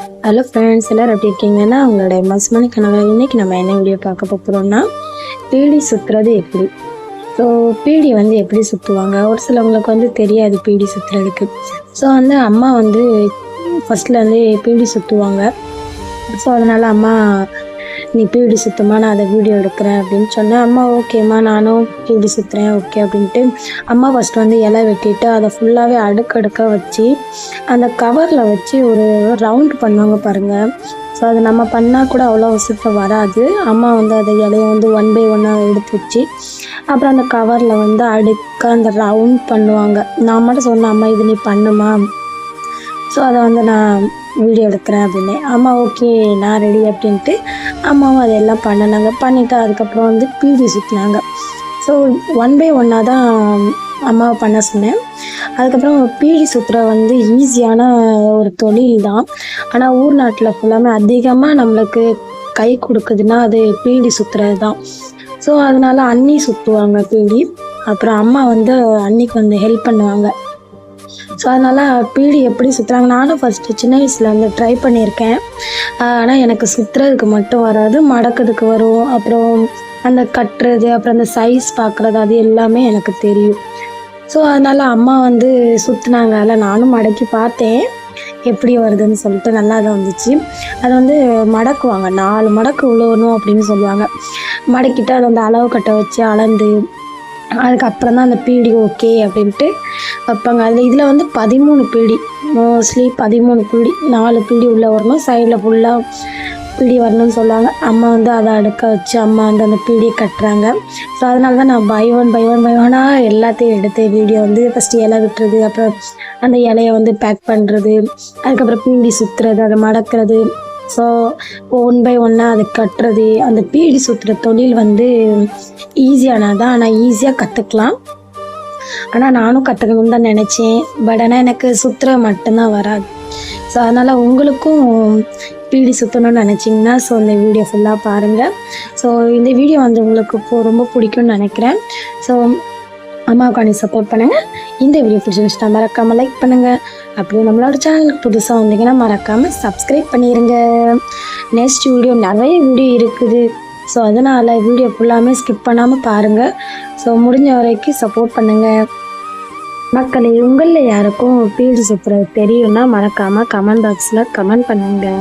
Hello friends, எல்லோரும் எப்படி இருக்கீங்கன்னா உங்களுடைய மஸ்மணி கனவு. இன்றைக்கி நம்ம என்ன வீடியோ பார்க்க போகிறோம்னா, பீடி சுற்றுறது எப்படி. ஸோ பீடி எப்படி சுற்றுவாங்க, ஒரு சிலவங்களுக்கு தெரியாது பீடி சுற்றுறதுக்கு. ஸோ அம்மா ஃபஸ்ட்லேருந்தே பீடி சுற்றுவாங்க. ஸோ அதனால் அம்மா, நீ பீடி சுத்தமா, நான் அதை வீடியோ எடுக்கிறேன் அப்படின்னு சொன்னேன். அம்மா ஓகேம்மா, நானும் பீடி சுற்றுறேன் ஓகே அப்படின்ட்டு அம்மா ஃபஸ்ட்டு இலை வெட்டிட்டு அதை ஃபுல்லாகவே அடுக்கடுக்காக வச்சு அந்த கவரில் வச்சு ஒரு ரவுண்ட் பண்ணுவாங்க பாருங்கள். ஸோ அது நம்ம பண்ணால் கூட அவ்வளோ சுத்தம் வராது. அம்மா அதை இலையை 1 by 1 எடுத்து வச்சு அப்புறம் அந்த கவரில் அடுக்க அந்த ரவுண்ட் பண்ணுவாங்க. நான் மட்டும் சொன்னேன், அம்மா இது நீ பண்ணுமா, ஸோ அதை நான் வீடியோ எடுக்கிறேன் அப்படின்னு. அம்மா ஓகே நான் ரெடி அப்படின்ட்டு அம்மாவும் அதெல்லாம் பண்ணினாங்க. பண்ணிவிட்டு அதுக்கப்புறம் பீடி சுற்றினாங்க. ஸோ 1 by 1 தான் அம்மாவை பண்ண சொன்னேன். அதுக்கப்புறம் பீடி சுற்றுற ஈஸியான ஒரு தொழில் தான். ஆனால் ஊர் நாட்டில் ஃபுல்லாமே அதிகமாக நம்மளுக்கு கை கொடுக்குதுன்னா அது பீடி சுற்றுறது தான். ஸோ அதனால் அண்ணி சுற்றுவாங்க பீடி. அப்புறம் அம்மா அன்னிக்கு ஹெல்ப் பண்ணுவாங்க. ஸோ அதனால் பீடி எப்படி சுற்றுறாங்க, நானும் ஃபஸ்ட்டு சின்ன வயசில் ட்ரை பண்ணியிருக்கேன். ஆனால் எனக்கு சுற்றுறதுக்கு மட்டும் வராது, மடக்கிறதுக்கு வரும். அப்புறம் அந்த கட்டுறது, அப்புறம் அந்த சைஸ் பார்க்குறது, அது எல்லாமே எனக்கு தெரியும். ஸோ அதனால் அம்மா சுற்றுனாங்க. அதில் நானும் மடக்கி பார்த்தேன் எப்படி வருதுன்னு சொல்லிட்டு. நல்லா தான் வந்துச்சு. அது மடக்குவாங்க, 4 மடக்கு உழுவணும் அப்படின்னு சொல்லுவாங்க. மடக்கிட்டு அதை அளவு கட்டை வச்சு அளந்து அதுக்கப்புறம் தான் அந்த பீடி ஓகே அப்படின்ட்டு வைப்பாங்க. இதில் 13 பீடி, மோஸ்ட்லி 13 பீடி, 4 பீடி உள்ளே வரணும், சைடில் ஃபுல்லாக பீடி வரணும்னு சொல்லுவாங்க. அம்மா அதை அடுக்க வச்சு அம்மா அந்த பீடியை கட்டுறாங்க. ஸோ அதனால தான் நான் பை ஒன் எல்லாத்தையும் எடுத்து வீடியோ ஃபஸ்ட்டு இலை விட்டுறது, அப்புறம் அந்த இலையை பேக் பண்ணுறது, அதுக்கப்புறம் பீடி சுற்றுறது, அதை மடக்கிறது. ஸோ 1 by 1 அதை கட்டுறது. அந்த பீடி சுற்றுற தொழில் ஈஸியானதான், ஆனால் ஈஸியாக கற்றுக்கலாம். ஆனால் நானும் கற்றுக்கணும்னு தான் நினச்சேன். பட் ஆனால் எனக்கு சுற்றுற மட்டும்தான் வராது. ஸோ அதனால் உங்களுக்கும் பீடி சுற்றணும்னு நினச்சிங்கன்னா ஸோ இந்த வீடியோ ஃபுல்லாக பாருங்கள். ஸோ இந்த வீடியோ உங்களுக்கு ரொம்ப பிடிக்கும்னு நினைக்கிறேன். ஸோ அம்மாவுக்காண்டி சப்போர்ட் பண்ணுங்கள். இந்த வீடியோ பிடிச்சிருந்துச்சுன்னா மறக்காமல் லைக் பண்ணுங்கள். அப்படியே நம்மளோட சேனலுக்கு புதுசாக வந்தீங்கன்னா மறக்காமல் சப்ஸ்கிரைப் பண்ணிடுங்க. நெக்ஸ்ட் வீடியோ நிறைய வீடியோ இருக்குது. ஸோ அதனால் வீடியோ ஃபுல்லாமே ஸ்கிப் பண்ணாமல் பாருங்கள். ஸோ முடிஞ்ச வரைக்கும் சப்போர்ட் பண்ணுங்கள். மக்களே, உங்களில் யாருக்கும் பீடி சுற்றுறது தெரியும்னா மறக்காமல் கமெண்ட் பாக்ஸில் கமெண்ட் பண்ணுங்கள்.